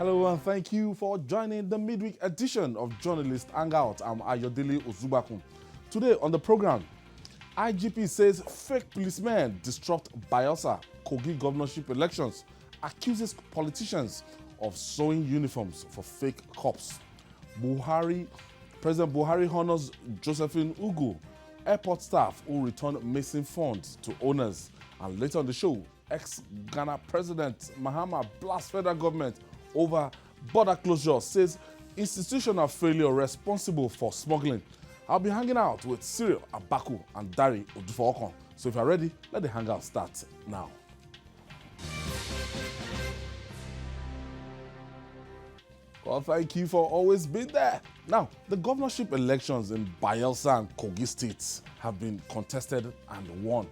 Hello and thank you for joining the midweek edition of Journalist Hangout. I'm Ayodele Ozubakun. Today on the program, IGP says fake policemen disrupt Bayelsa Kogi governorship elections, accuses politicians of sewing uniforms for fake cops. President Buhari honors Josephine Ugwu, airport staff who return missing funds to owners. And later on the show, ex-Ghana President Mahama blasts federal government over border closure, says institutional failure responsible for smuggling. I'll be hanging out with Cyril Abaku and Dari Odufookon. So if you're ready, let the hangout start now. Well, thank you for always being there. Now, the governorship elections in Bayelsa and Kogi states have been contested and won.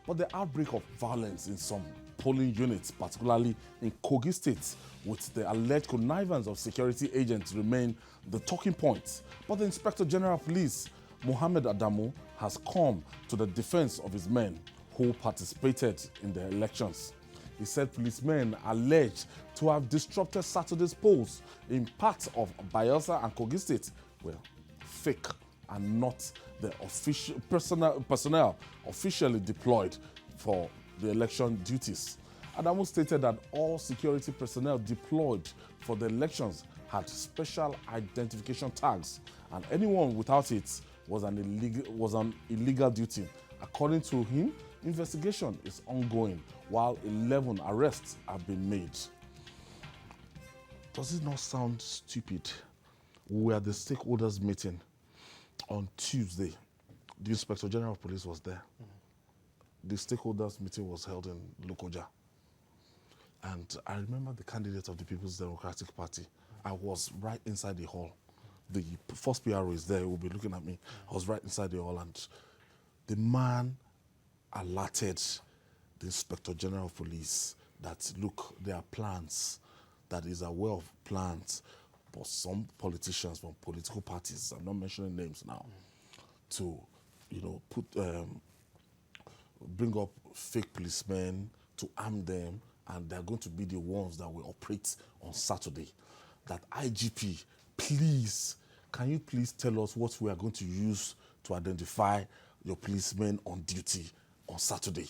But the outbreak of violence in some polling units, particularly in Kogi State, with the alleged connivance of security agents, remain the talking point. But the Inspector General of Police, Mohammed Adamu, has come to the defense of his men who participated in the elections. He said policemen alleged to have disrupted Saturday's polls in parts of Bayelsa and Kogi State were fake and not the official personnel officially deployed for the election duties. Adamu stated that all security personnel deployed for the elections had special identification tags, and anyone without it was on illegal duty. According to him, investigation is ongoing while 11 arrests have been made. Does it not sound stupid? We were at the stakeholders meeting on Tuesday. The Inspector General of Police was there. The stakeholders meeting was held in Lokoja. And I remember the candidate of the People's Democratic Party. I was right inside the hall. The first PRO is there, he will be looking at me. I was right inside the hall, and the man alerted the Inspector General of Police that, look, there are plans, that is aware of plans, but some politicians from political parties, I'm not mentioning names now, to, bring up fake policemen, to arm them, and they're going to be the ones that will operate on Saturday. That IGP, please, can you please tell us what we are going to use to identify your policemen on duty on Saturday?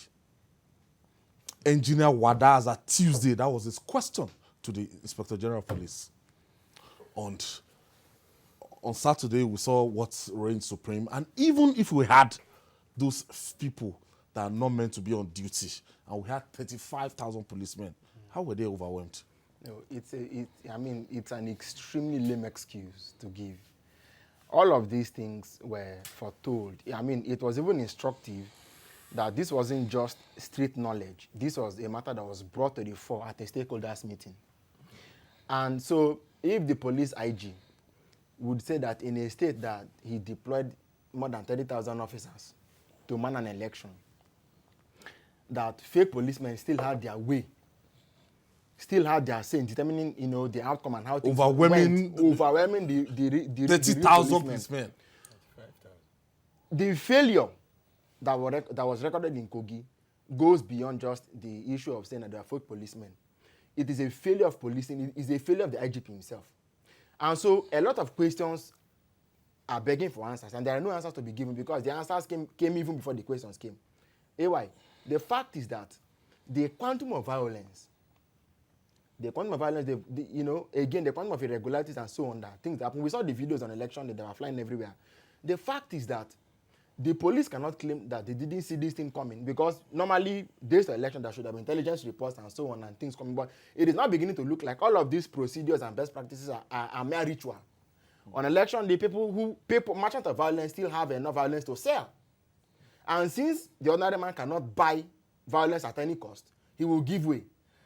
Engineer Wadaza Tuesday, that was his question to the Inspector General of Police. And on Saturday, we saw what reigned supreme. And even if we had those people that are not meant to be on duty, and we had 35,000 policemen, how were they overwhelmed? No, it's an extremely lame excuse to give. All of these things were foretold. It was even instructive that this wasn't just street knowledge. This was a matter that was brought to the fore at a stakeholders meeting. And so if the police IG would say that in a state that he deployed more than 30,000 officers to man an election, that fake policemen still had their way, still had their say in determining, the outcome and how things went, overwhelming the 30,000 policemen. The failure that was recorded in Kogi goes beyond just the issue of saying that they are fake policemen. It is a failure of policing. It is a failure of the IGP himself. And so a lot of questions are begging for answers, and there are no answers to be given because the answers came even before the questions came. AY, the fact is that the quantum of violence, the quantum of irregularities and so on, that things happen. We saw the videos on election that they were flying everywhere. The fact is that the police cannot claim that they didn't see this thing coming, because normally days of election there should have been intelligence reports and so on and things coming, but it is now beginning to look like all of these procedures and best practices are mere ritual. On election day, merchants of violence still have enough violence to sell. And since the ordinary man cannot buy violence at any cost, he will give way.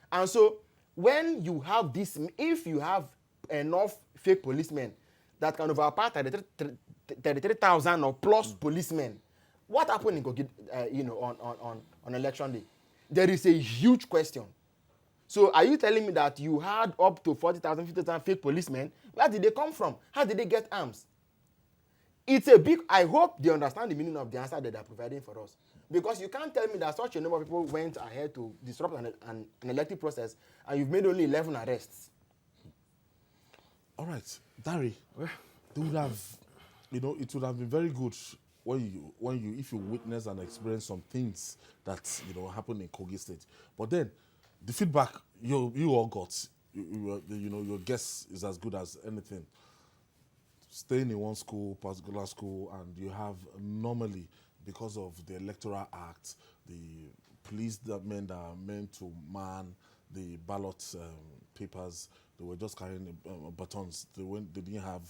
And so when you have this, if you have enough fake policemen that can overpower 33,000 or plus policemen, what happened in Kogi, on election day? There is a huge question. So are you telling me that you had up to 40,000, 50,000 fake policemen? Where did they come from? How did they get arms? It's a big, I hope they understand the meaning of the answer that they're providing for us. Because you can't tell me that such a number of people went ahead to disrupt an elective process and you've made only 11 arrests. All right, Dari, they would have, it would have been very good if you witness and experience some things that happened in Kogi State. But then, the feedback you all got, your guess is as good as anything. Staying in one school, particular school, and you have normally, because of the Electoral Act, the police men that are meant to man the ballot papers, they were just carrying batons. They didn't have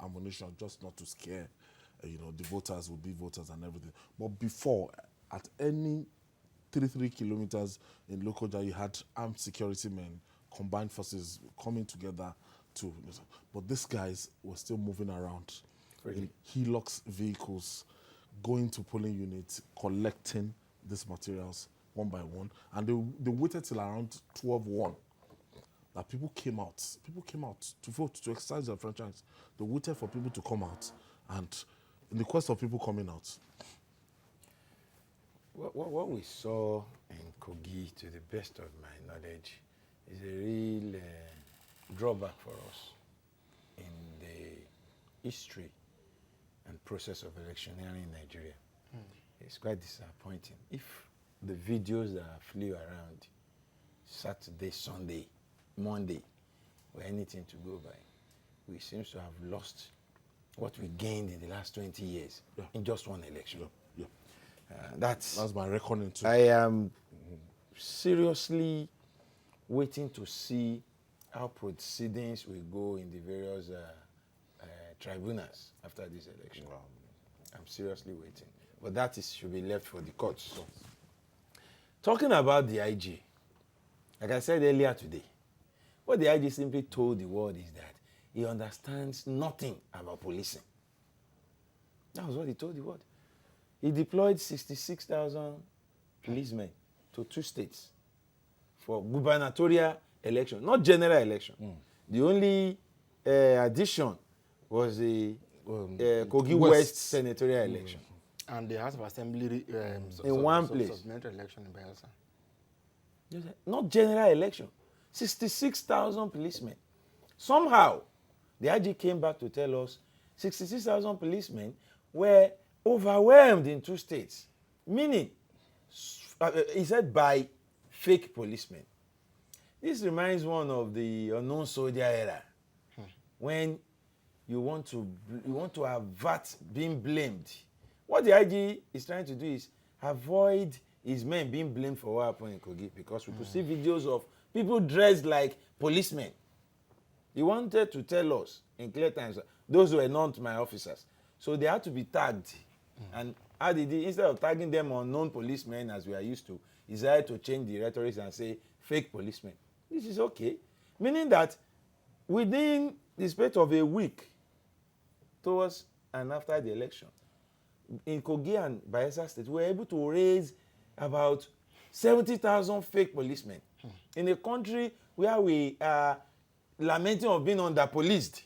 ammunition, just not to scare, the voters would be voters and everything. But before, at any 3 kilometers in Lokoja, you had armed security men, combined forces coming together to. But these guys were still moving around in Hilux vehicles, going to polling units, collecting these materials one by one, and they waited till around 12:01 that people came out to vote, to exercise their franchise. They waited for people to come out, and in the quest of people coming out. What we saw in Kogi, to the best of my knowledge, is a real drawback for us in the history and process of electioneering in Nigeria. It's quite disappointing. If the videos that flew around Saturday, Sunday, Monday were anything to go by, we seem to have lost what we gained in the last 20 years in just one election. That's my reckoning too. I am seriously waiting to see how proceedings will go in the various tribunals after this election. I'm seriously waiting. But that should be left for the courts. So, talking about the IG, like I said earlier today, what the IG simply told the world is that he understands nothing about policing. That was what he told the world. He deployed 66,000 policemen to 2 states for gubernatorial election, not general election. The only addition was the Kogi West senatorial election. And the House of Assembly in one place. Supplementary election in Bayelsa. Not general election. 66,000 policemen. Somehow, the IG came back to tell us 66,000 policemen were overwhelmed in 2 states. Meaning, he said by fake policemen. This reminds one of the unknown soldier era. When you want to avert being blamed. What the IG is trying to do is avoid his men being blamed for what happened in Kogi, because we could see videos of people dressed like policemen. He wanted to tell us in clear times, those were not my officers. So they had to be tagged. And how did he, instead of tagging them unknown policemen as we are used to, he decided to change the rhetoric and say fake policemen. This is okay. Meaning that within the space of a week towards and after the election, in Kogi and Bayelsa State, we were able to raise about 70,000 fake policemen in a country where we are lamenting of being under-policed.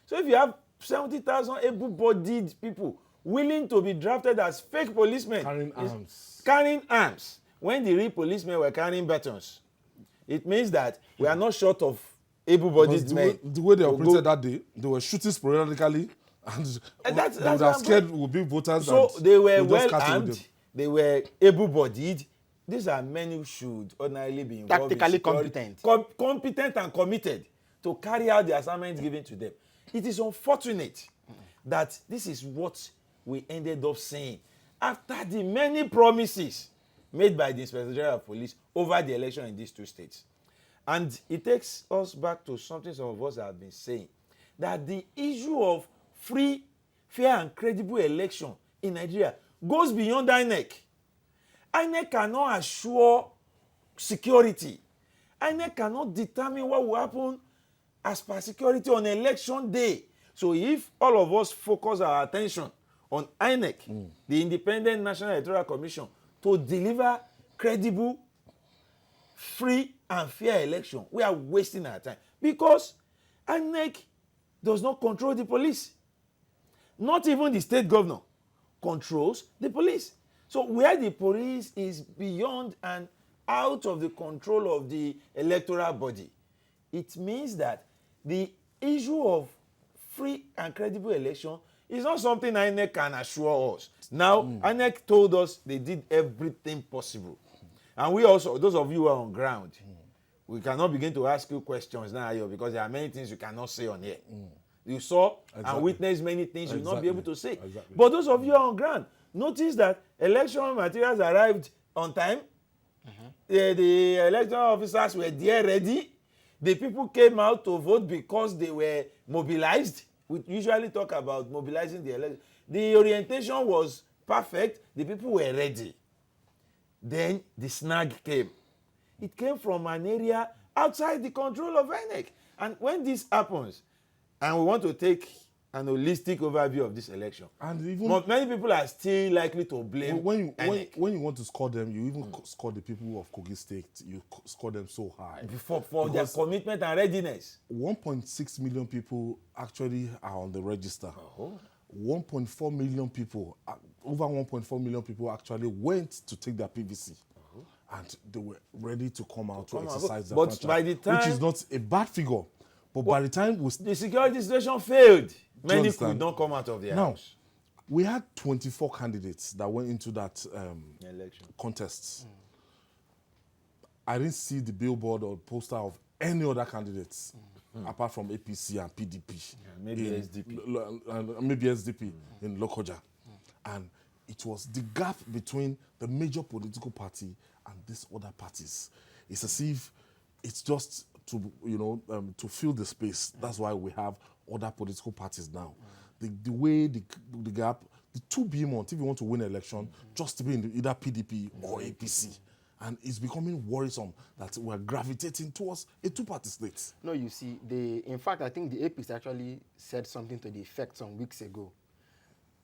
So if you have 70,000 able-bodied people willing to be drafted as fake policemen, carrying arms, when the real policemen were carrying batons, it means that we are not short of able-bodied men. The way they operated that day, they were shooting sporadically, and they would have scared would be voters. So they were well armed, they were able-bodied. These are men who should ordinarily be involved tactically competent. Competent and committed to carry out the assignments given to them. It is unfortunate that this is what we ended up saying after the many promises made by the Inspector General of Police over the election in these 2 states. And it takes us back to something some of us have been saying, that the issue of free, fair and credible election in Nigeria goes beyond INEC. INEC cannot assure security. INEC cannot determine what will happen as per security on election day. So if all of us focus our attention on INEC, the Independent National Electoral Commission, to deliver credible, free and fair election, we are wasting our time. Because INEC does not control the police. Not even the state governor controls the police. So where the police is beyond and out of the control of the electoral body, it means that the issue of free and credible election is not something INEC can assure us. Now, INEC told us they did everything possible. And we also, those of you who are on ground, we cannot begin to ask you questions now, Ayo, because there are many things you cannot say on here. You saw and witnessed many things you will not be able to say. Exactly. But those of you who are on ground, notice that election materials arrived on time. The electoral officers were there ready. The people came out to vote because they were mobilized. We usually talk about mobilizing the election. The orientation was perfect. The people were ready. Then the snag came. It came from an area outside the control of INEC. And when this happens, and we want to take an holistic overview of this election, And even but many people are still likely to blame INEC. when you want to score them, you even score the people of Kogi State. You score them so high. For their commitment and readiness. 1.6 million people actually are on the register. 1.4 million people, over 1.4 million people actually went to take their PVC. And they were ready to come out to exercise their But franchise, by the time, which is not a bad figure. But by the time the security situation failed, many understand? could not come out of their now, house. we had 24 candidates that went into that Election. contest. I didn't see the billboard or poster of any other candidates apart from APC and PDP. Maybe in, SDP. Maybe SDP in Lokoja. And it was the gap between the major political party and these other parties. It's as if it's just to, to fill the space. That's why we have other political parties now. The way the gap, the two behemoths, if you want to win an election, just to be in either PDP or APC. And it's becoming worrisome that we're gravitating towards a two-party state. No, you see, in fact, I think the APC actually said something to the effect some weeks ago,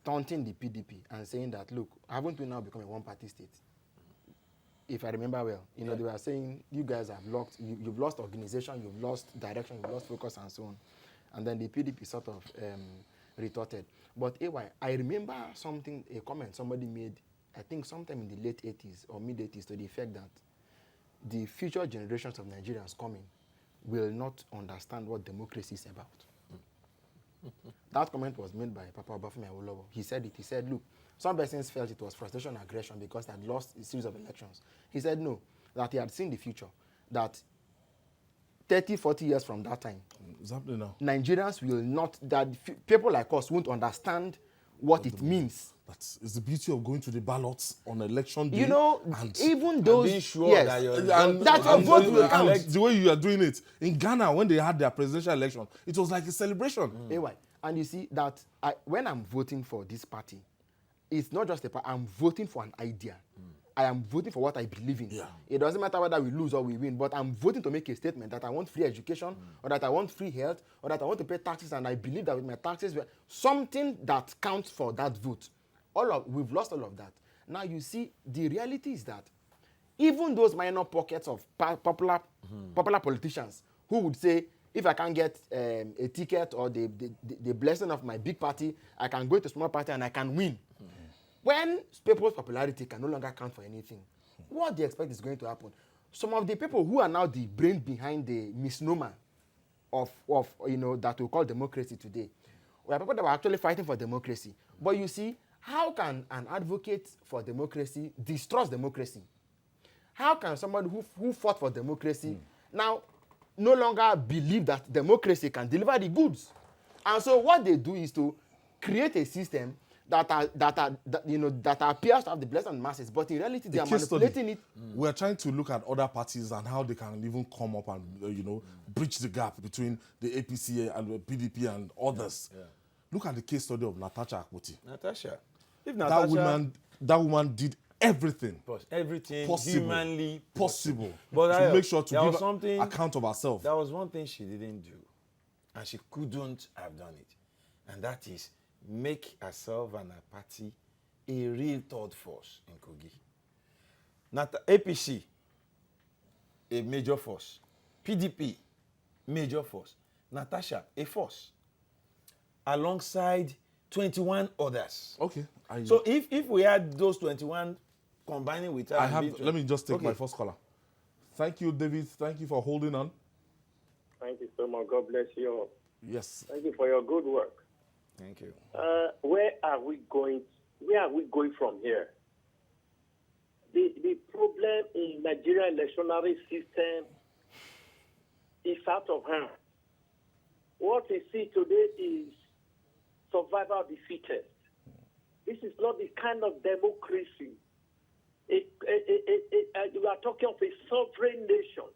taunting the PDP and saying that, look, haven't we now become a one-party state? If I remember well, they were saying you guys have you've lost organization, you've lost direction, you've lost focus, and so on. And then the PDP sort of retorted. But I remember a comment somebody made, I think sometime in the late 80s or mid 80s, to the effect that the future generations of Nigerians coming will not understand what democracy is about. That comment was made by Papa Obafemi Awolowo. He said it. He said, look, some persons felt it was frustration and aggression because they had lost a series of elections. He said no, that he had seen the future, that 30, 40 years from that time, Exactly now. Nigerians will not, people like us won't understand what it means. That's the beauty of going to the ballots on election day. And even those, being sure yes, that your vote will count. The way you are doing it in Ghana, when they had their presidential election, it was like a celebration. And you see that when I'm voting for this party, it's not just a party. I'm voting for an idea. I am voting for what I believe in. Yeah. It doesn't matter whether we lose or we win, but I'm voting to make a statement that I want free education, or that I want free health, or that I want to pay taxes, and I believe that with my taxes, something that counts for that vote. We've lost all of that. Now you see, the reality is that even those minor pockets of popular politicians who would say, if I can't get a ticket or the blessing of my big party, I can go to a small party and I can win. When people's popularity can no longer count for anything, what they expect is going to happen? Some of the people who are now the brain behind the misnomer of that we call democracy today, were people that were actually fighting for democracy. But you see, how can an advocate for democracy distrust democracy? How can somebody who fought for democracy now no longer believe that democracy can deliver the goods? And so what they do is to create a system that appears to have the blessing of the masses, but in reality they are manipulating it. We are trying to look at other parties and how they can even come up and bridge the gap between the APC and the PDP and others. Yeah. Look at the case study of Natasha Akpoti. That woman did everything possible, humanly possible but to make sure to give account of herself. There was one thing she didn't do, and she couldn't have done it, and that is make herself and her party a real third force in Kogi. APC, a major force. PDP, major force. Natasha, a force. Alongside 21 others. Okay. So if we had those 21 combining with her... Let me just take my first caller. Thank you, David. Thank you for holding on. Thank you so much. God bless you all. Yes. Thank you for your good work. Thank you. Where are we going? Where are we going from here? The problem in Nigeria electoral system is out of hand. What we see today is survival of the fittest. This is not the kind of democracy. You are talking of a sovereign nation,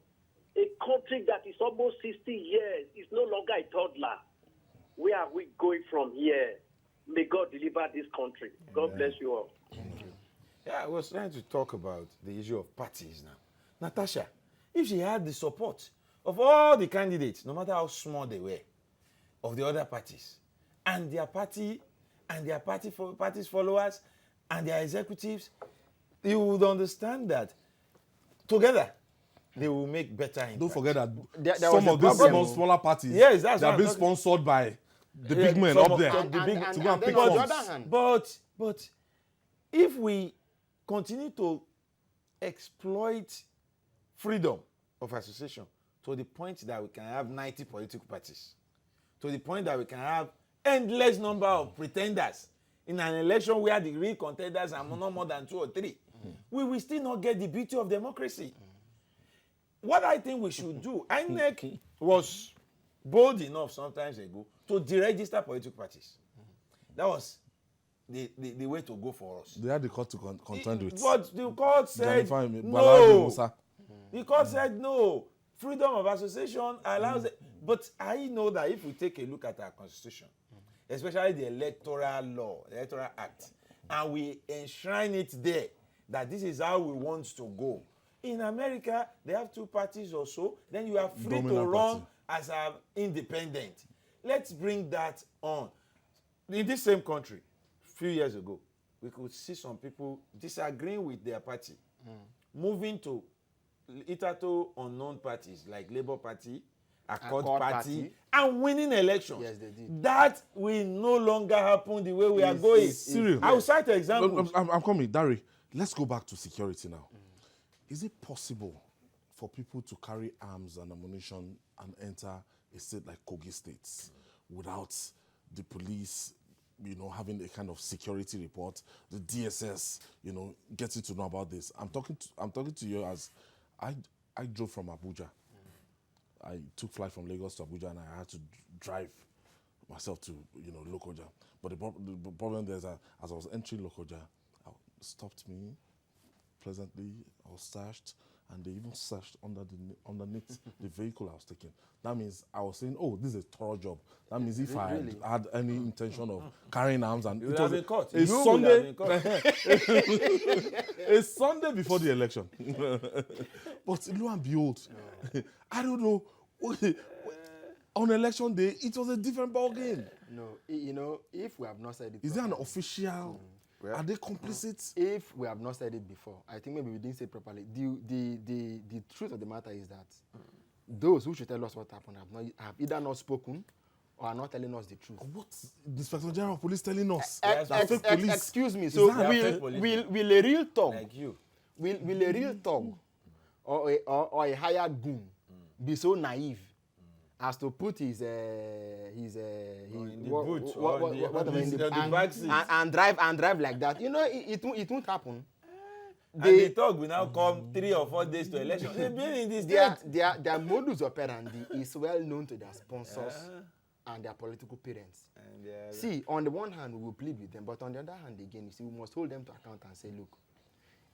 a country that is almost 60 years, is no longer a toddler. Where are we going from here? May God deliver this country. God bless you all. Yeah, I was trying to talk about the issue of parties now. Natasha, if she had the support of all the candidates, no matter how small they were, of the other parties, and their party, and their party's followers, and their executives, you would understand that together they will make better impact. Don't forget that There some was of a these problem. smaller parties, Yes, that's they are what being I'm talking- sponsored by the big men some up of- there and- And, big- and, to go and and pick then on the funds. other hand, But if we continue to exploit freedom of association to the point that we can have 90 political parties, to the point that we can have endless number of pretenders in an election where the real contenders are not more than 2 or 3, we will still not get the beauty of democracy. What I think we should do, INEC was bold enough sometimes ago to deregister political parties. That was the way to go for us. They had the court to contend with. But the court said Jennifer Balade no. Musa. The court said no. Freedom of association allows it. But I know that if we take a look at our constitution, especially the electoral law, electoral act, and we enshrine it there, that this is how we want to go. In America, they have 2 parties or so. Then you are free to Dominant run party. as an independent. Let's bring that on. In this same country, a few years ago, we could see some people disagreeing with their party, moving to hitherto unknown parties like Labour Party, Accord Party, and winning elections. Yes, they did. That will no longer happen the way we are It's- going. it's- Serious. I will cite examples. I'm coming, Dari. Let's go back to security now. Is it possible for people to carry arms and ammunition and enter a state like Kogi State without the police, having a kind of security report, the DSS, getting to know about this? I'm talking to you as I drove from Abuja. I took flight from Lagos to Abuja, and I had to drive myself to Lokoja. But the problem there is that as I was entering Lokoja, stopped me pleasantly. I was searched, and they even searched underneath the vehicle I was taking. That means I was saying, "Oh, this is a thorough job." That means if I had any intention of carrying arms, and You would have been caught. a You would Sunday, have been caught. a Sunday before the election. But lo and behold, I don't know. On election day, it was a different ball game. No, if we have not said it, Is there an official? Are they complicit? if we have not said it before, I think maybe we didn't say it properly. The truth of the matter is that those who should tell us what happened have either not spoken or are not telling us the truth. What's the Inspector General of Police telling us? Yes, That fake police. Excuse me. Is So that fake police? will a real thug, Like you. will a real thug or a hired goon be so naive as to put his in the what- boot what- or the- whatever in the on the back seat. and drive like that? It won't happen. And the talk will now come 3 or 4 days to election. They've been in this state. Their modus operandi is well known to their sponsors and their political parents. And they are- See, on the one hand, we will plead with them, but on the other hand, again, you see, we must hold them to account and say, look,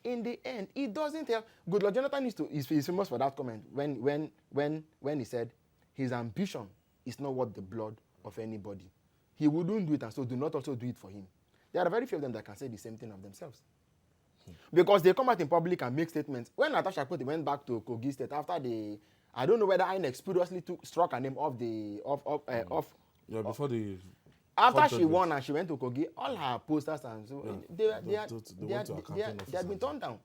in the end, it doesn't help. Goodluck Jonathan is famous for that comment when he said his ambition is not worth the blood of anybody. He wouldn't do it, and so do not also do it for him. There are very few of them that can say the same thing of themselves. Because they come out in public and make statements. When Natasha Akpoti went back to Kogi State after I don't know whether INEC spuriously struck her name off Yeah, before the after court she judgment. won and she went to Kogi, all her posters and so they went to a campaign have been office turned down.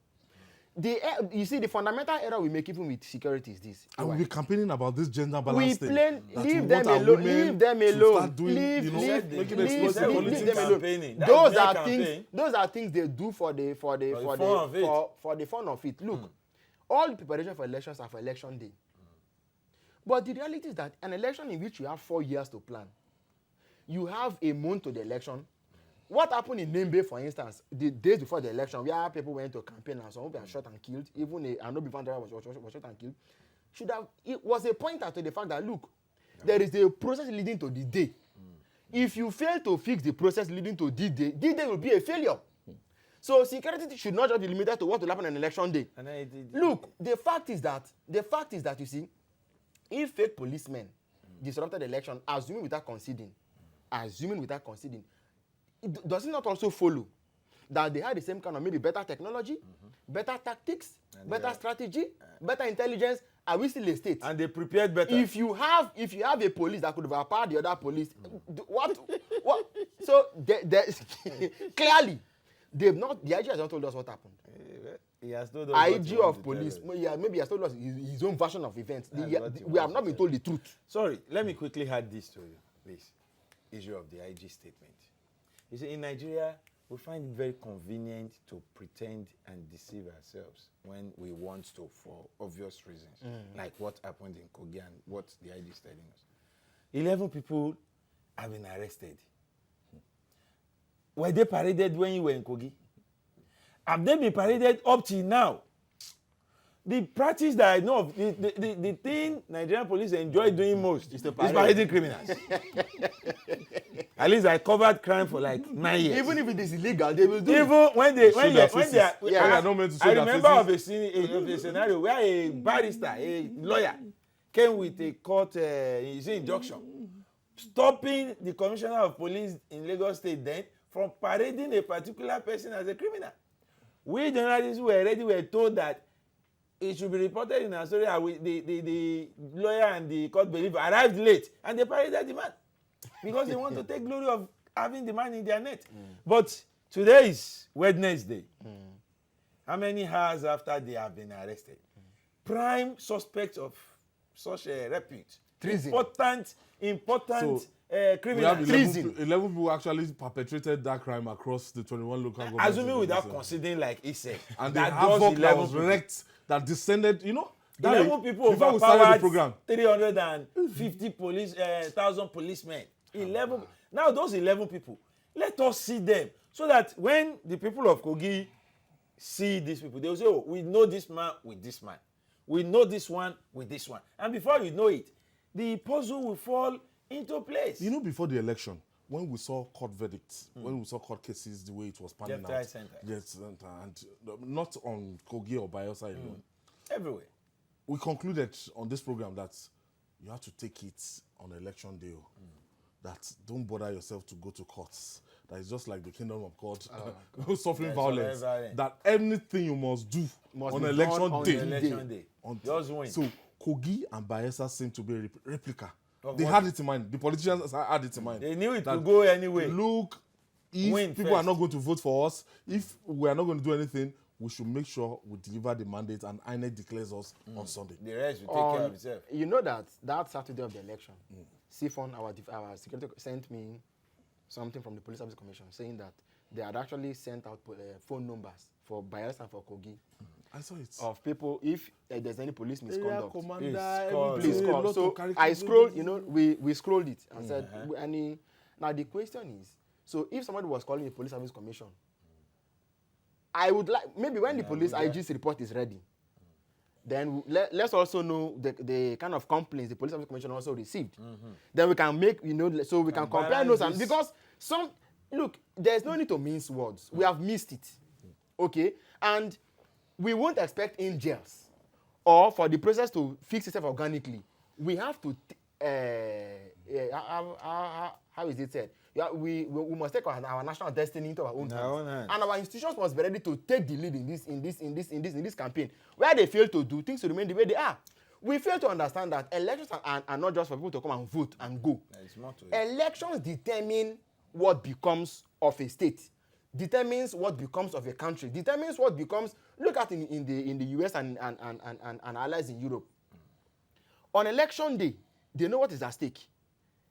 You see, the fundamental error we make even with security is this. And we'll be campaigning about this gender balance We thing. plain that leave we them want our alone. women Leave them to alone. start doing, Leave making explosive them politics. alone. Campaigning. That's Those their are campaign. things. Those are things they do for the fun of it. Look, all the preparation for elections are for election day. But the reality is that an election in which you have 4 years to plan, you have a month to the election. What happened in Nembe, for instance, the days before the election, where people went to campaign and some were shot and killed, even an Obi Van driver was shot and killed, it was a pointer to the fact that, look, there is a process leading to the day. If you fail to fix the process leading to the day will be a failure. So security should not just be limited to what will happen on election day. Look, the fact is that you see, if fake policemen disrupted the election, assuming without conceding, does it not also follow that they had the same kind of maybe better technology, better tactics, better strategy, better intelligence? Are we still a state? And they prepared better. If you have a police that could have overpowered the other police, what? So clearly, they've not. The IG has not told us what happened. He has told us. IG of police, maybe he has told us his own version of events. We have not been told the truth. Sorry, let me quickly add this to you, please. Issue of the IG statement. You see, in Nigeria, we find it very convenient to pretend and deceive ourselves when we want to, for obvious reasons, like what happened in Kogi and what the IG is telling us. 11 people have been arrested. Were they paraded when you were in Kogi? Have they been paraded up till now? The practice that I know of, the thing Nigerian police enjoy doing most is parading criminals. At least I covered crime for like 9 years. Even if it is illegal, they will do it. Even when they are, I remember of a scenario where a barrister, a lawyer, came with a court injunction, stopping the commissioner of police in Lagos State then from parading a particular person as a criminal. We journalists were told that it should be reported in Astoria. The lawyer and the court believer arrived late and they paraded the man because they want to take glory of having the man in their net. But today is Wednesday. How many hours after they have been arrested? Prime suspects of such a repute. Treason. Important criminal. We have 11 people actually perpetrated that crime across the 21 local governments. Assuming without considering, like he said. And the havoc that was wrecked, that descended, 11 people before we started the program. 350 thousand policemen. 11. Now those 11 people, let us see them so that when the people of Kogi see these people, they will say, oh, we know this man with this man. We know this one with this one. And before you know it, the puzzle will fall into place. Before the election, when we saw court verdicts, when we saw court cases, the way it was panning out. Yes, and not on Kogi or Bayelsa alone. Everywhere. We concluded on this program that you have to take it on election day. That don't bother yourself to go to courts. That is just like the kingdom of God, suffering violence. That anything you must do on election day. Just win. So Kogi and Bayelsa seem to be a replica. They had it in mind. The politicians had it in mind. They knew it would go anyway. Look, if people are not going to vote for us, if we are not going to do anything, we should make sure we deliver the mandate and INEC declares us on Sunday. The rest will take care of itself. You know that Saturday of the election, Siphon, our security, sent me something from the Police Service Commission saying that they had actually sent out phone numbers for Bayelsa and for Kogi. I saw it. Of people, if there's any police misconduct, please call. So I scrolled, we scrolled it and said, now the question is, so if somebody was calling the Police Service Commission, I would like, maybe when the police IG's report is ready, then let's also know the kind of complaints the Police Service Commission also received. Then we can make, so we can compare notes. And because there's no need to mince words. We have missed it. Okay? And we won't expect angels or for the process to fix itself organically. We have to, how is it said? We must take our national destiny into our own hands. And our institutions must be ready to take the lead in this campaign. Where they fail to do things to remain the way they are. We fail to understand that elections are not just for people to come and vote and go. Elections determine what becomes of a state, determines what becomes of a country, determines what becomes. Look at in the US and allies in Europe. On election day, they know what is at stake.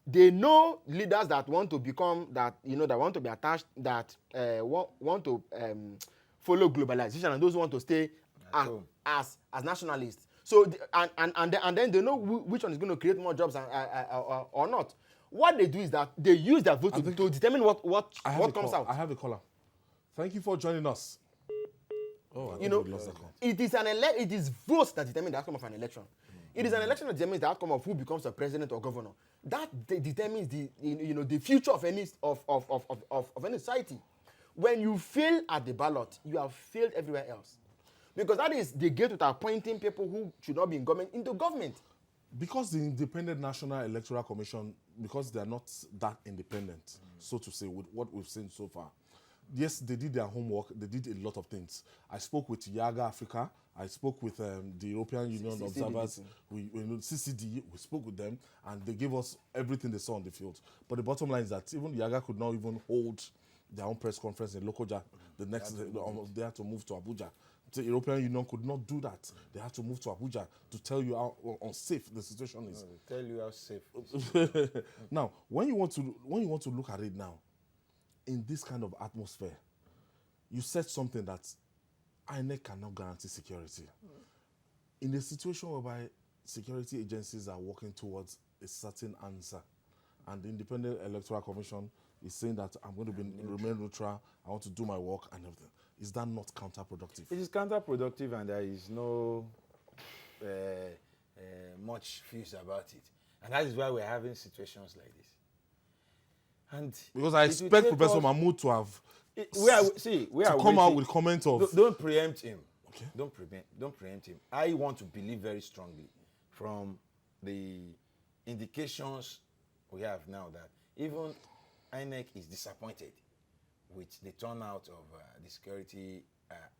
They know leaders that want to become that want to be attached, that want to follow globalization, and those who want to stay as nationalists. So and then they know which one is going to create more jobs or not. What they do is that they use their vote to determine what comes out. I have a caller. Thank you for joining us. Oh, I You know, we lost that call. it is votes that determine the outcome of an election. It is an election that determines the outcome of who becomes a president or governor. That determines the future of any any society. When you fail at the ballot, you have failed everywhere else, because that is the gate to appointing people who should not be in government into government. Because the Independent National Electoral Commission, because they are not that independent, so to say, with what we've seen so far. Yes, they did their homework. They did a lot of things. I spoke with Yaga Africa. I spoke with the European Union observers. CCD, we spoke with them, and they gave us everything they saw on the field. But the bottom line is that even Yaga could not even hold their own press conference in Lokoja. The next day, they had to move to Abuja. The European Union could not do that. They had to move to Abuja to tell you how unsafe the situation is. Tell you how safe. Now, when you want to look at it now, in this kind of atmosphere, you said something that INEC cannot guarantee security. In a situation whereby security agencies are working towards a certain answer, and the Independent Electoral Commission is saying that I'm going to remain neutral, I want to do my work and everything, is that not counterproductive? It is counterproductive, and there is no much fuse about it. And that is why we're having situations like this. And because I expect Professor Mahmoud to have come out with comments of... Don't preempt him. Okay. Don't preempt him. I want to believe very strongly from the indications we have now that even INEC is disappointed with the turnout of the security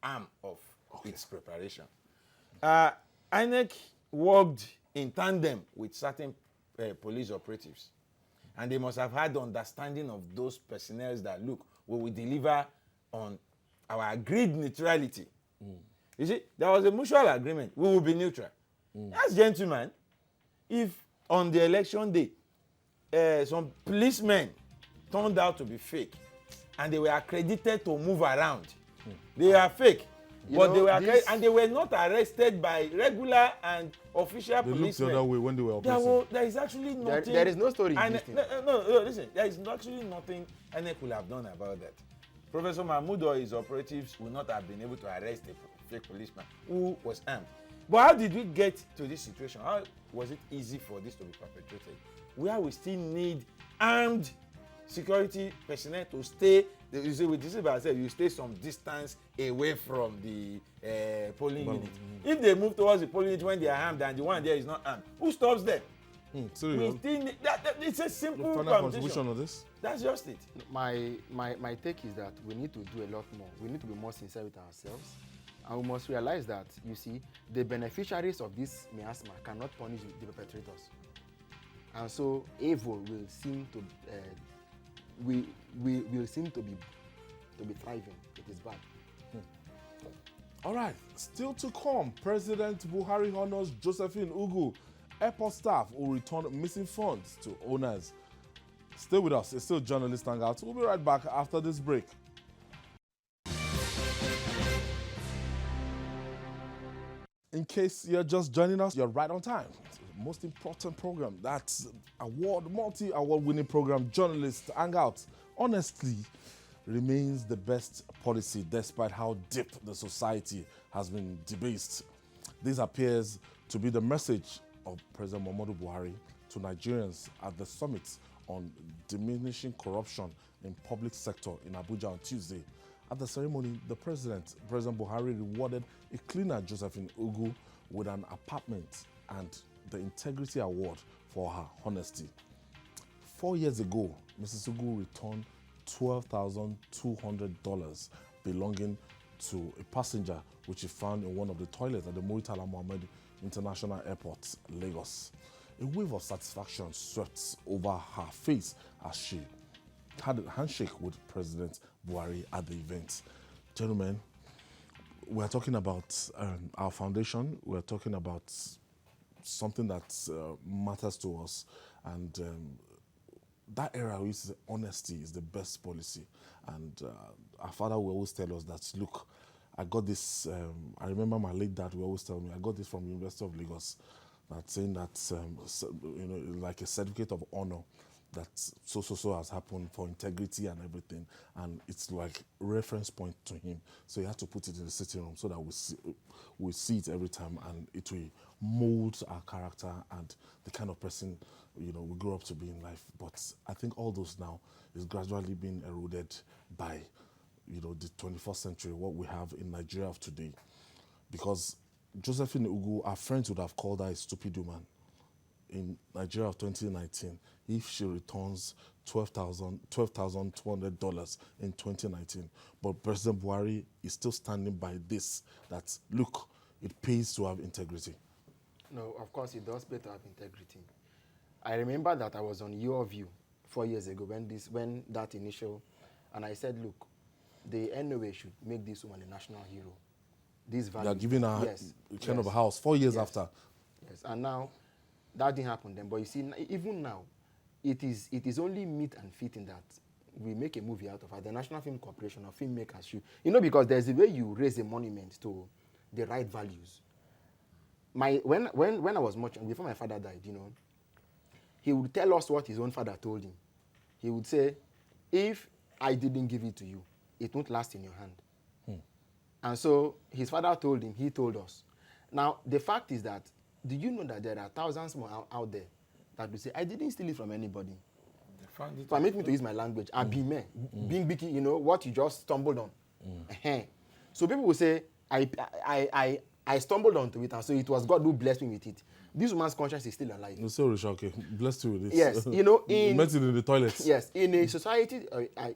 arm of its preparation. INEC worked in tandem with certain police operatives, and they must have had understanding of those personnel that, look, we will deliver on our agreed neutrality. You see, there was a mutual agreement. We will be neutral. Yes, gentlemen, if on the election day, some policemen turned out to be fake, and they were accredited to move around, they are fake. But they were and they were not arrested by regular and official policemen. They looked the other way when they were operating. There is actually nothing. There is no story in this thing. No, listen. There is actually nothing INEC will have done about that. Professor Mahmoud or his operatives will not have been able to arrest a fake policeman who was armed. But how did we get to this situation? How was it easy for this to be perpetrated? Where we still need armed security personnel to stay. You see, with this, I said you stay some distance away from the polling unit. If they move towards the polling unit when they are armed and the one there is not armed, who stops them? We still need, it's a simple contribution on this. That's just it. My take is that we need to do a lot more. We need to be more sincere with ourselves, and we must realize that, you see, the beneficiaries of this miasma cannot punish the perpetrators, and so evil will seem to will seem to be thriving. It is bad. All right, still to come, President Buhari honors Josephine Ugwu. Airport staff will return missing funds to owners. Stay with us. It's still Journalist Hangout. We'll be right back after this break. In case you're just joining us, you're right on time. It's the most important program. That's multi-award winning program, Journalist Hangout. Honestly, remains the best policy despite how deep the society has been debased. This appears to be the message of President Muhammadu Buhari to Nigerians at the summit on diminishing corruption in public sector in Abuja on Tuesday. At the ceremony, President Buhari rewarded a cleaner, Josephine Ugwu, with an apartment and the Integrity Award for her honesty. 4 years ago, Mrs. Ugwu returned $12,200 belonging to a passenger which she found in one of the toilets at the Muritala Mohammed International Airport, Lagos. A wave of satisfaction swept over her face as she had a handshake with President Buhari at the event. Gentlemen, we're talking about our foundation. We're talking about something that matters to us. And that era is honesty is the best policy. And our father will always tell us that, look, I got this, I remember my late dad would always tell me, I got this from the University of Lagos, that saying that, like a certificate of honor that so has happened for integrity and everything. And it's like reference point to him. So he had to put it in the sitting room so that we see it every time, and it will mold our character and the kind of person, we grow up to be in life. But I think all those now is gradually being eroded by, the 21st century, what we have in Nigeria of today. Because Josephine Ugwu, our friends would have called her a stupid woman in Nigeria of 2019 if she returns $12,200 in 2019. But President Buhari is still standing by this, that, look, it pays to have integrity. No, of course it does pay to have integrity. I remember that I was on Your View 4 years ago when that initial, and I said, look, the NOA should make this woman a national hero. These values. They are giving her kind of a house 4 years after. Yes, and now that didn't happen then. But you see, even now, it is only meet and fitting that we make a movie out of her. The National Film Corporation or filmmakers should, because there's a way you raise a monument to the right values. When I was much before my father died, he would tell us what his own father told him. He would say, if I didn't give it to you, it won't last in your hand. And so his father told him, he told us. Now, the fact is that, do you know that there are thousands more out there that will say, I didn't steal it from anybody. Permit me to use my language. Abime, being big, what you just stumbled on. So people will say, I stumbled onto it, and so it was God who blessed me with it. This woman's conscience is still alive. You say, okay, blessed you with this. Yes, you met it in the toilets. Yes, in a society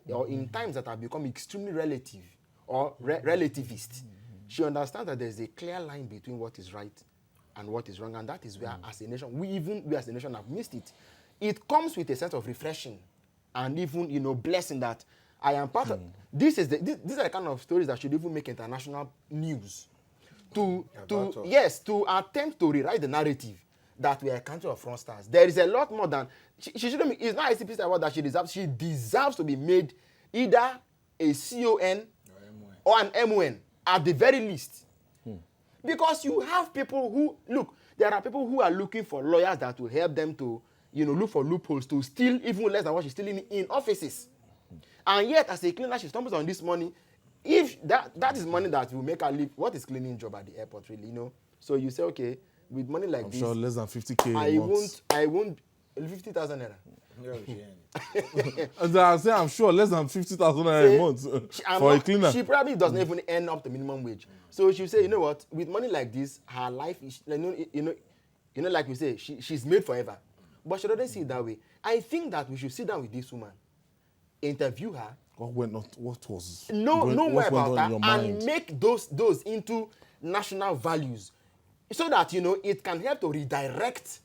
or in times that have become extremely relative or relativist, she understands that there's a clear line between what is right and what is wrong, and that is where, as a nation, we as a nation have missed it. It comes with a sense of refreshing and even, blessing that I am part of. These are the kind of stories that should even make international news. To attempt to rewrite the narrative that we are a country of fraudsters. There is a lot more than she shouldn't be. It's not ICP award that she deserves. She deserves to be made either a CON or an MON at the very least. Because you have people who there are people who are looking for lawyers that will help them to look for loopholes to steal even less than what she's stealing in offices. And yet, as a cleaner, she stumbles on this money. If that is money that will make her live, what is cleaning job at the airport really, So you say, okay, with money like this, sure less than 50K I won't 50,000 naira. I'm sure less than 50,000 naira a month for a cleaner. She probably doesn't even earn up the minimum wage. So she'll say, you know what, with money like this, her life is, like you say, she's made forever. But she doesn't see it that way. I think that we should sit down with this woman, interview her. What went on? What was know more about her mind? And make those into national values, so that it can help to redirect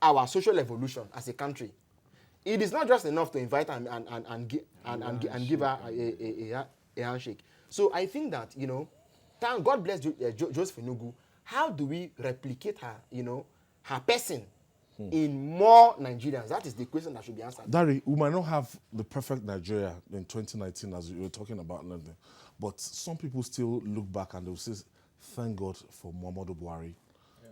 our social evolution as a country. It is not just enough to invite her and give her a handshake. So I think that thank God bless Josephine Ugwu. How do we replicate her her person in more Nigerians? That is the question that should be answered. Dari, we might not have the perfect Nigeria in 2019 as we were talking about, but some people still look back and they'll say, thank God for Muhammadu Buhari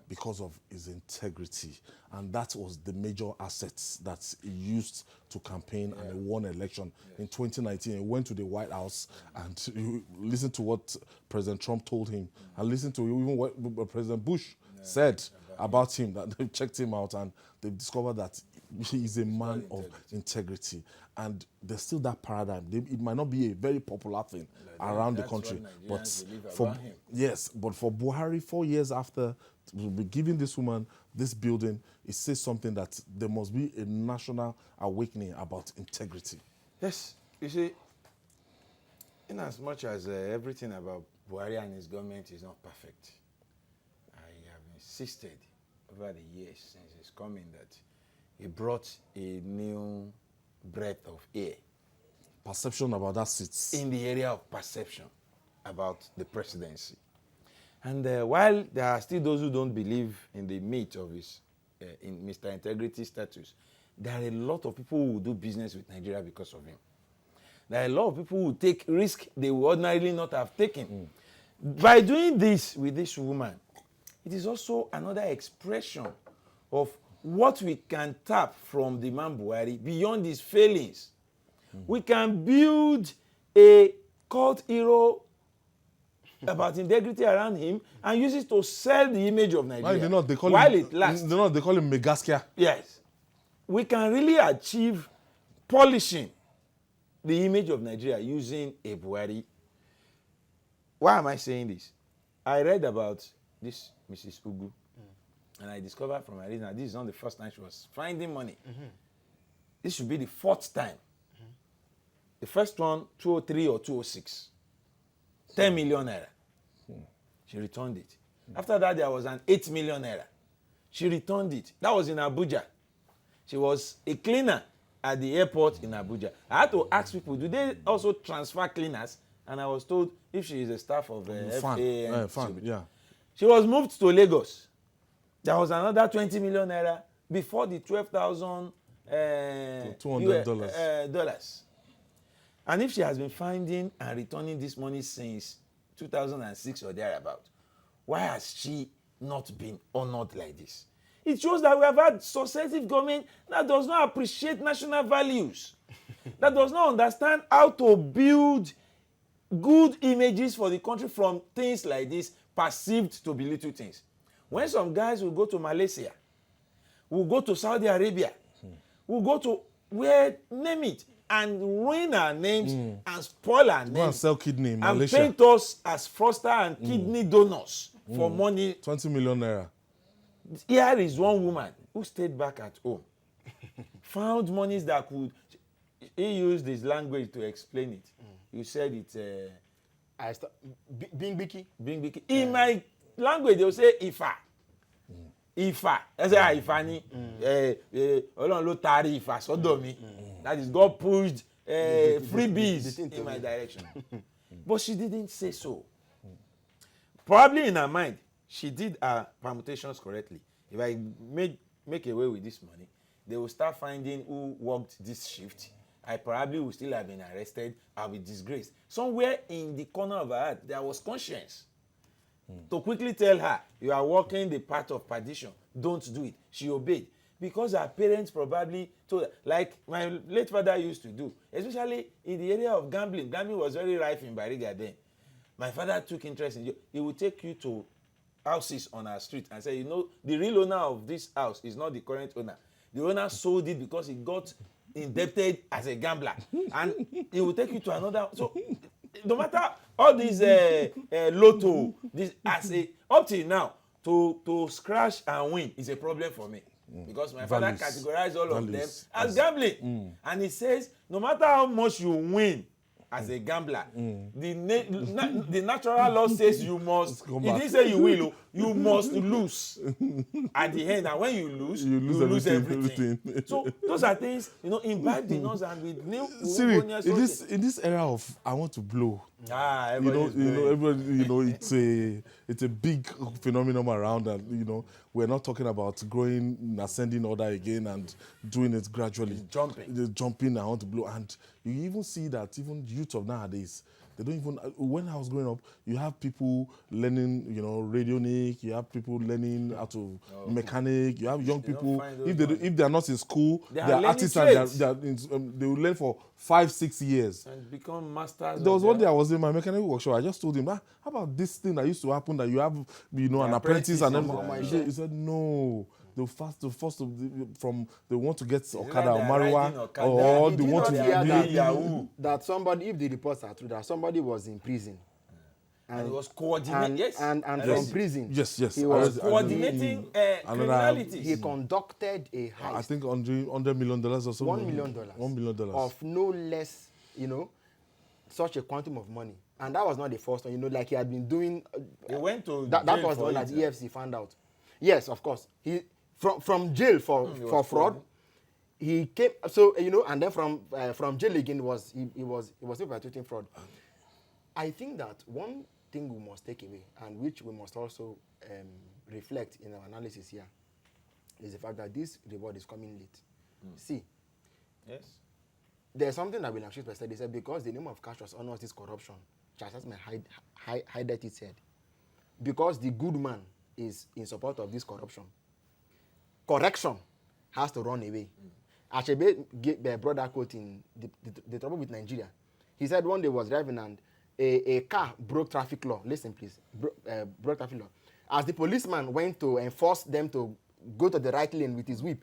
because of his integrity. And that was the major assets that he used to campaign and he won an election. In 2019, he went to the White House and he listened to what President Trump told him and listened to even what President Bush said about him, that they checked him out and they discovered that he is a man of integrity. And there's still that paradigm. It might not be a very popular thing around the country, but for Buhari, 4 years after be giving this woman this building, it says something that there must be a national awakening about integrity. Yes, you see, in as much as everything about Buhari and his government is not perfect, I have insisted over the years since his coming that he brought a new breath of air. Perception about that seats. In the area of perception about the presidency. And while there are still those who don't believe in the myth of his in Mr. Integrity status, there are a lot of people who do business with Nigeria because of him. There are a lot of people who take risk they would ordinarily not have taken. By doing this with this woman, it is also another expression of what we can tap from the man Buhari beyond his failings. We can build a cult hero about integrity around him and use it to sell the image of Nigeria Why they call while him, it lasts. they call him Megaskia. Yes. We can really achieve polishing the image of Nigeria using a Buhari. Why am I saying this? I read about this Mrs. Ugwu, and I discovered from her reason that this is not the first time she was finding money. This should be the fourth time. The first one, 203 or 206. 10 million naira. She returned it. After that, there was an 8 million naira. She returned it. That was in Abuja. She was a cleaner at the airport in Abuja. I had to ask people, do they also transfer cleaners? And I was told if she is a staff of FA. Yeah. She was moved to Lagos. There was another 20 million naira before the $12,000 dollars. And if she has been finding and returning this money since 2006 or thereabout, why has she not been honored like this? It shows that we have had successive government that does not appreciate national values, that does not understand how to build good images for the country from things like this perceived to be little things. When some guys will go to Malaysia, will go to Saudi Arabia, will go to where, name it, and ruin our names and spoil our names. Go and sell kidney in and Malaysia. paint us as fraudster and kidney donors for money. 20 million naira. Here is one woman who stayed back at home, found monies that could. He used his language to explain it. You said it's being Biki. In my language, they will say Ifa. Ifa. I say Ifa ni. Ọlọ́run ló taari Ifa sọ́dọ̀ mi. That is, God pushed freebies in my direction. But she didn't say so. Probably in her mind, she did her permutations correctly. If I make away with this money, they will start finding who worked this shift. I probably will still have been arrested. I'll be disgraced. Somewhere in the corner of her heart, there was conscience. To quickly tell her, you are walking the path of perdition. Don't do it. She obeyed. Because her parents probably told her, like my late father used to do, especially in the area of gambling. Gambling was very rife in Bariga then. My father took interest in you. He would take you to houses on our street and say, you know, the real owner of this house is not the current owner. The owner sold it because he got indebted as a gambler. And he will take you to another. So no matter all these lotto, this as a up till now, to scratch and win is a problem for me. Because my father categorized all of them as gambling. And he says, no matter how much you win as a gambler, the natural law says you must, he didn't say you will, you must lose at the end. And when you lose everything. So those are things, you know, imbibed in us and with new Siri, in this era of I want to blow, everybody, it's a big phenomenon around, and you know, we're not talking about growing in ascending order again and doing it gradually. Jumping, I want to blow. And you even see that even youth of nowadays, they don't even, when I was growing up, you have people learning, you know, radionic, you have people learning how to mechanic, you have young people, if they're not in school, they're artists and they will learn for 5-6 years. And become masters. There was one day I was in my mechanic workshop, I just told him, how about this thing that used to happen that you have, you know, an apprentice and everything? He said, no. They want to get Okada or Mariwa, or they want to that somebody, if the reports are true, that somebody was in prison. And he was coordinating, and from prison. Yes. He was coordinating criminality. He conducted a heist. I think $100 million or something. $1 million. $1 million. Of no less, you know, such a quantum of money. And that was not the first one, you know, like he had been doing. He went to that was the one that EFC found out. Yes, of course. He from jail for fraud. He came, so you know, and then from jail again he was perpetrating fraud. I think that one thing we must take away, and which we must also reflect in our analysis here, is the fact that this reward is coming late. See, yes, there's something that William Shakespeare said. He said, because the name of cash honors this corruption, chastisement hideth its head. Because the good man is in support of this corruption, correction has to run away. Achebe brought that quote in the trouble with Nigeria. He said one day was driving and a car broke traffic law. Listen, please. Broke traffic law. As the policeman went to enforce them to go to the right lane with his whip,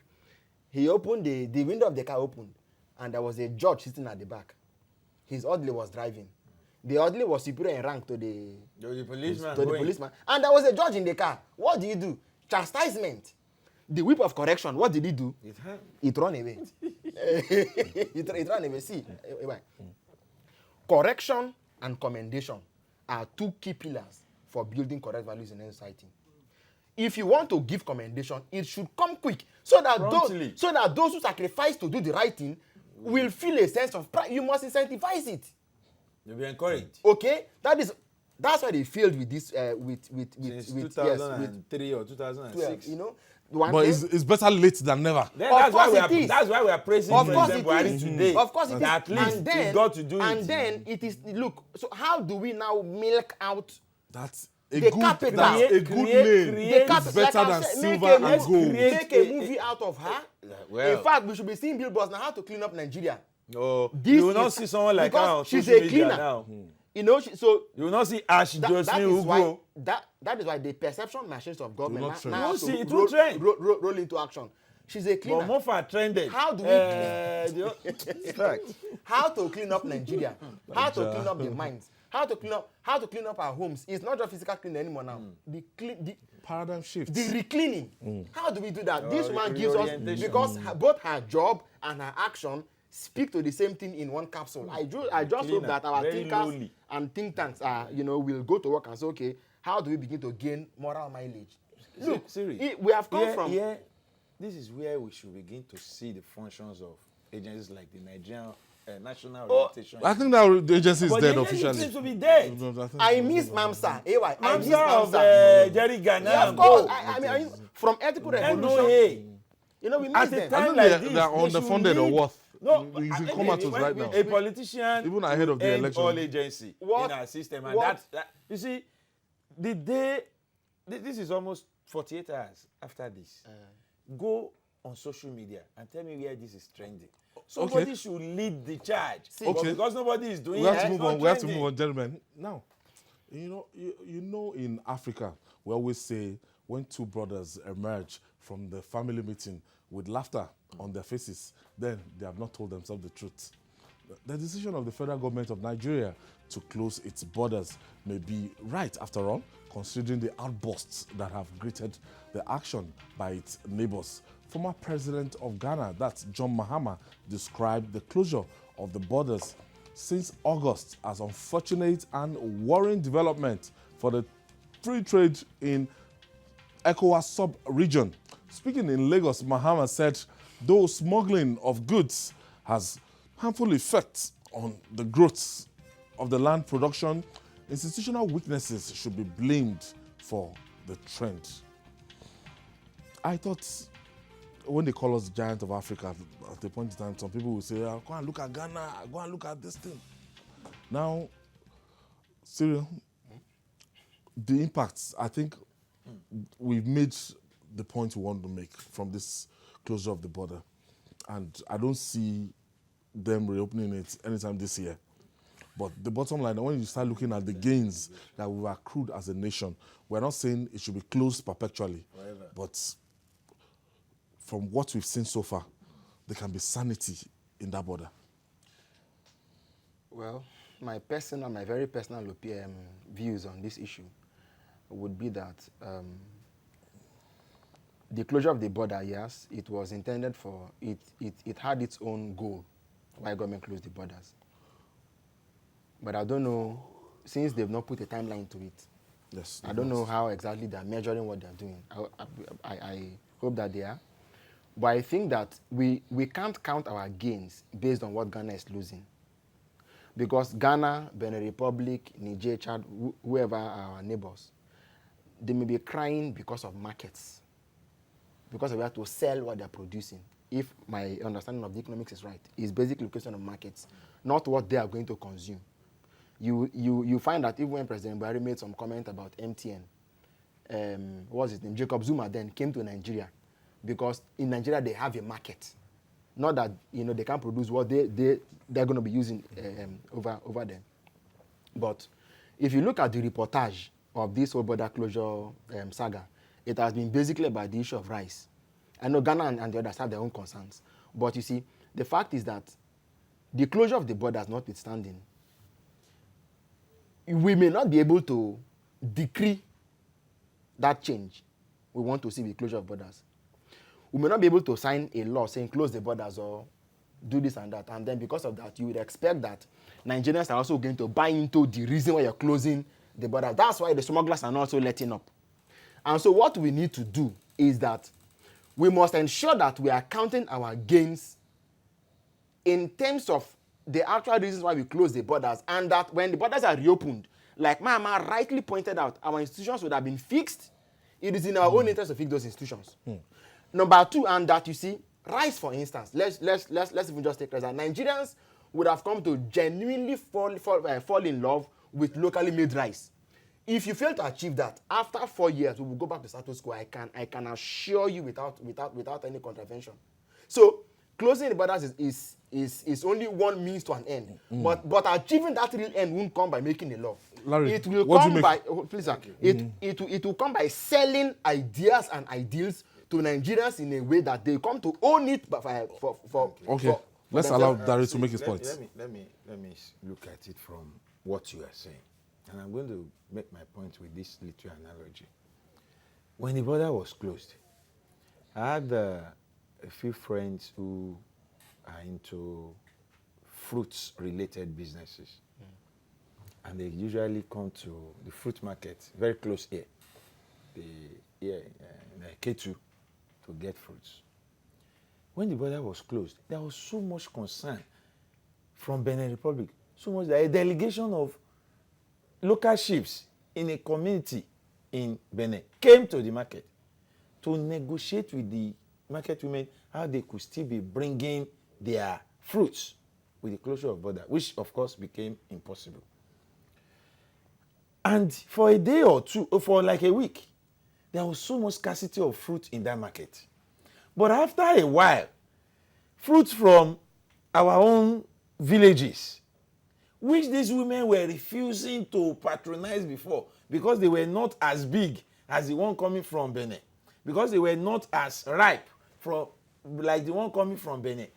he opened the window of the car opened, and there was a judge sitting at the back. His orderly was driving. The orderly was superior in rank to the policeman. And there was a judge in the car. What did he do? Chastisement. The whip of correction, what did he do? It ran away. it ran away. See, correction and commendation are two key pillars for building correct values in any society. If you want to give commendation, it should come quick, so that those who sacrifice to do the right thing will feel a sense of pride. You must incentivize it. You'll be encouraged. Okay, that's why they failed with this with 2003 or 2006. You know, but it's better late than never. That's why we are praising President Buhari today. Of course it is. At least he got to do it. And then it is, look, so how do we now milk out That's the a capital? good name. It's better than silver and gold. Make a movie out of her. Well, In fact, we should be seeing billboards now how to clean up Nigeria. No, you will not see someone like her on she's social a media cleaner. now. You know, so You will not see Josephine Ugwu. that is why the perception machines of government not trend. now You see, it will trend. roll into action. She's a cleaner. But Mofa trended. How do we how to clean up Nigeria? How to clean up the minds? How to clean up our homes? It's not just physical cleaning anymore now. The Paradigm shift. the recleaning. How do we do that? This one gives us, because both her job and her action speak to the same thing in one capsule. I just hope that our thinkers and think tanks will go to work and say, okay, how do we begin to gain moral mileage? Look, we have come from. Yeah, this is where we should begin to see the functions of agencies like the Nigerian National Orientation. I think that the agency is dead the officially. agency seems to be dead. I miss Mamsa. I miss Mamsa of Mamsa. Jerry Ghana. Yeah, of course. I mean, from ethical revolution, we miss At the them. time I think like they are underfunded or what? No, you should come at us right now. A politician, Even ahead of the election. all agency in our system, and that you see, the day this is almost 48 hours after this. Go on social media and tell me where this is trending. Somebody should lead the charge. But because nobody is doing it. We have to move on. We have to move on, gentlemen. Now, you know, in Africa, we always say when two brothers emerge from the family meeting with laughter on their faces, then they have not told themselves the truth. The decision of the federal government of Nigeria to close its borders may be right after all, considering the outbursts that have greeted the action by its neighbors. Former president of Ghana, that's John Mahama, described the closure of the borders since August as unfortunate and worrying development for the free trade in ECOWAS sub-region. Speaking in Lagos, Mahama said, though smuggling of goods has harmful effects on the growth of the land production, institutional weaknesses should be blamed for the trend. I thought when they call us giant of Africa, at the point in time, some people will say, go and look at Ghana, go and look at this thing. Now, Cyril, the impacts, I think we've made the point we want to make from this closure of the border. And I don't see them reopening it anytime this year. But the bottom line, when you start looking at the gains that we've accrued as a nation, we're not saying it should be closed perpetually. Forever. But from what we've seen so far, there can be sanity in that border. Well, my very personal views on this issue would be that the closure of the border, yes, it was intended for, it had its own goal why government closed the borders. But I don't know, since they've not put a timeline to it, yes, I don't know how exactly they're measuring what they're doing. I hope that they are. But I think that we can't count our gains based on what Ghana is losing. Because Ghana, Benin Republic, Niger, Chad, whoever are our neighbors, they may be crying because of markets, because they have to sell what they're producing. if my understanding of the economics is right, is basically a question of markets, not what they are going to consume. You find that even when President Buhari made some comment about MTN, what was his name? Jacob Zuma then came to Nigeria because in Nigeria they have a market. Not that they can produce what they're going to be using over there. But if you look at the reportage of this whole border closure saga, it has been basically about the issue of rice. I know Ghana and the others have their own concerns. But you see, the fact is that the closure of the borders notwithstanding, we may not be able to decree that change we want to see with closure of borders. We may not be able to sign a law saying close the borders or do this and that. And then because of that, you would expect that Nigerians are also going to buy into the reason why you're closing the borders. That's why the smugglers are not also letting up. And so what we need to do is that we must ensure that we are counting our gains in terms of the actual reasons why we close the borders, and that when the borders are reopened, like Mahama rightly pointed out, our institutions would have been fixed. It is in our own interest to fix those institutions. Number two, and that you see, rice, for instance, let's even just take rice. Nigerians would have come to genuinely fall in love with locally made rice. If you fail to achieve that, after 4 years, we will go back to status quo. I can assure you without any contravention. So closing the borders is only one means to an end. But achieving that real end won't come by making a law. Larry, it will come by please, sir. It will come by selling ideas and ideals to Nigerians in a way that they come to own it for let's allow Dari to make his point. Let me look at it from what you are saying. And I'm going to make my point with this little analogy. When the border was closed, I had a few friends who are into fruits-related businesses. And they usually come to the fruit market, very close here, in K2, to get fruits. When the border was closed, there was so much concern from Benin Republic, so much that a delegation of local chiefs in a community in Benin came to the market to negotiate with the market women how they could still be bringing their fruits with the closure of border, which of course became impossible. And for a day or two, for like a week, there was so much scarcity of fruit in that market. But after a while, fruits from our own villages, which these women were refusing to patronize before because they were not as big as the one coming from Benin, because they were not as ripe like the one coming from Benin,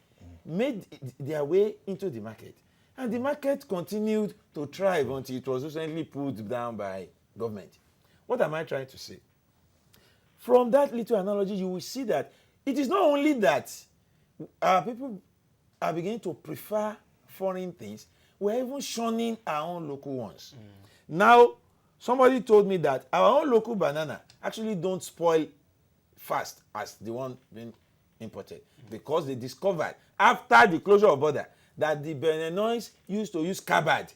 made their way into the market. And the market continued to thrive until it was recently pulled down by government. What am I trying to say? From that little analogy, you will see that it is not only that people are beginning to prefer foreign things, we're even shunning our own local ones. Now, somebody told me that our own local banana actually don't spoil fast as the one being imported, because they discovered after the closure of border that the Beninese used to use carbide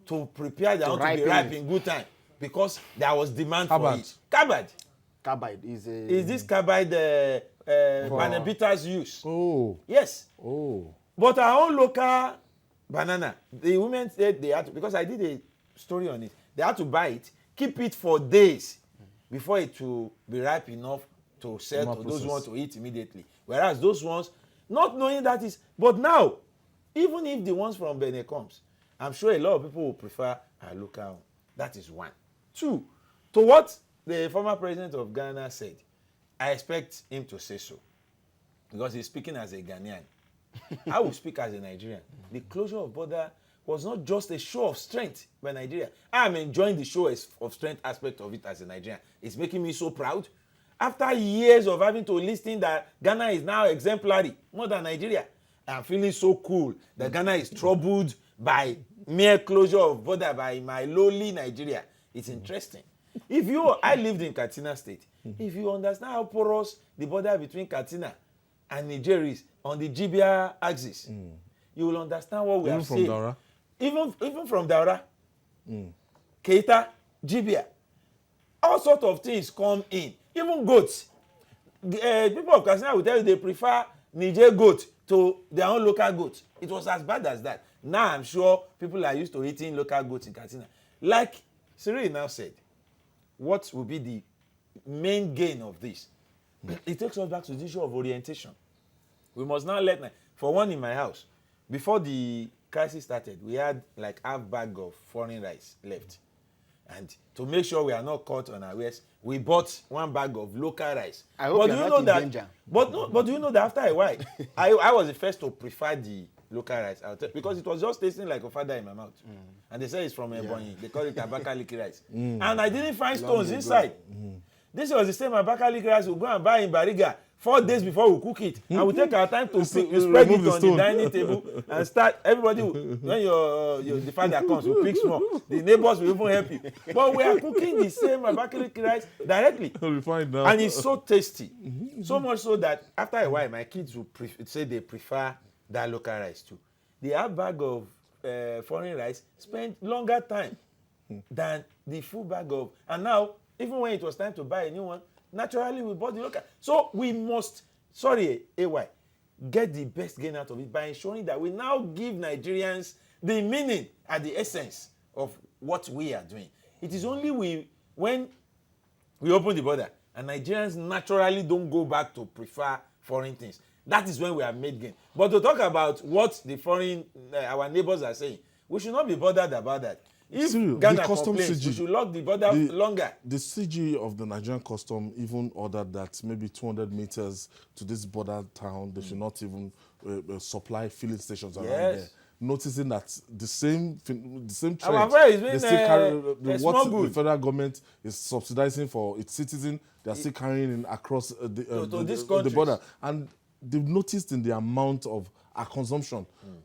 to prepare their own to be ripe in good time, because there was demand for it. Carbide is this carbide banana bitters use. Oh. Yes. Oh. But our own local banana, the women said they had to, because I did a story on it, they had to buy it, keep it for days before it will be ripe enough to sell to those who want to eat immediately. Whereas those ones, not knowing that is, but now, even if the ones from Benin comes, I'm sure a lot of people will prefer our local. That is one. Two, to what the former president of Ghana said, I expect him to say so, because he's speaking as a Ghanaian. I will speak as a Nigerian. The closure of border was not just a show of strength by Nigeria. I'm enjoying the show of strength aspect of it as a Nigerian. It's making me so proud. After years of having to listen that Ghana is now exemplary, more than Nigeria, I'm feeling so cool that Ghana is troubled by mere closure of border by my lowly Nigeria. It's interesting. I lived in Katsina State. If you understand how porous the border between Katsina and Niger is on the Jibia axis, you will understand what we are saying. Even from Daura, Keita, Jibia, all sorts of things come in. Even goats. People of Katsina will tell you they prefer Niger goat to their own local goat. It was as bad as that. Now I'm sure people are used to eating local goats in Katsina. Like Cyril now said, what will be the main gain of this? It takes us back to the issue of orientation. We must now for one in my house, before the crisis started, we had like half bag of foreign rice left. And to make sure we are not caught unawares, we bought one bag of local rice. I hope you're not in danger. But do you know that after a while, I was the first to prefer the local rice because it was just tasting like a father in my mouth. And they say it's from Ebonyi. They call it Abakaliki rice. And I didn't find stones inside. This was the same Abakaliki rice we go and buy in Bariga 4 days before we cook it. And we take our time to spread it on the dining table and start. Everybody, when the father comes, we pick small. The neighbors will even help you. But we are cooking the same Abakaliki rice directly. And it's so tasty. So much so that after a while, my kids will say they prefer that local rice too. The half bag of foreign rice spent longer time than the full bag of. And now, even when it was time to buy a new one, naturally we bought the local. So we must, AY, get the best gain out of it by ensuring that we now give Nigerians the meaning and the essence of what we are doing. It is only when we open the border and Nigerians naturally don't go back to prefer foreign things. That is when we have made gain. But to talk about what the foreign, our neighbors are saying, we should not be bothered about that. If Ghana complains, we should lock the border longer. The CG of the Nigerian custom even ordered that maybe 200 meters to this border town, they should not even supply filling stations around there. Noticing that the same trend, they still carry what the federal government is subsidizing for its citizens, they are still carrying in across the border. And they've noticed in the amount of our consumption,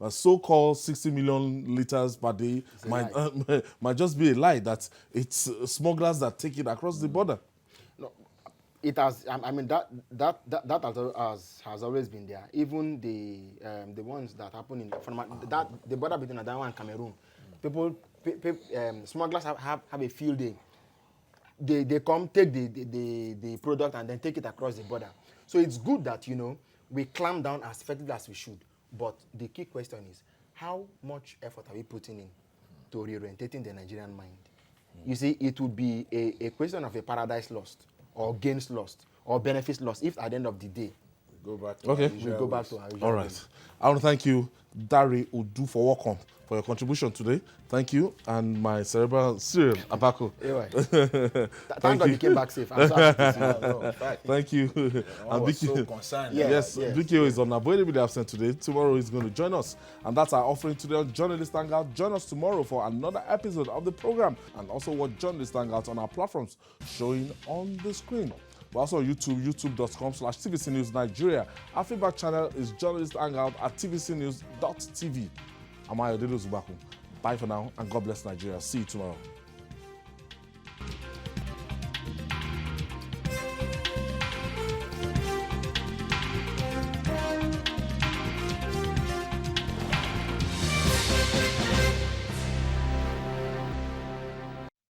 so-called 60 million liters per day might just be a lie, that it's smugglers that take it across the border. No, it has. I mean that has always been there. Even the ones that happen in the border between Adawa and Cameroon, smugglers have a field day. They come take the product and then take it across the border. So it's good that we clamp down as effectively as we should. But the key question is, how much effort are we putting in to reorientating the Nigerian mind? You see, it would be a question of a paradise lost, or gains lost, or benefits lost, if at the end of the day, we go back to our usual All right. I want to thank you, Dari Udu, for welcome, for your contribution today. Thank you. And my cerebral Cyril Abako. Thank God you came back safe. I'm so happy to see you. Thank you. I was so concerned. Yes. BKO is unavoidably absent today. Tomorrow he's going to join us. And that's our offering today on Journalist Hangout. Join us tomorrow for another episode of the program. And also watch Journalist Hangout on our platforms showing on the screen. We're also on YouTube, youtube.com/TVC News Nigeria. Our feedback channel is Journalist Hangout at tvcnews.tv. I'm Ayodele Zubaku. Bye for now, and God bless Nigeria. See you tomorrow.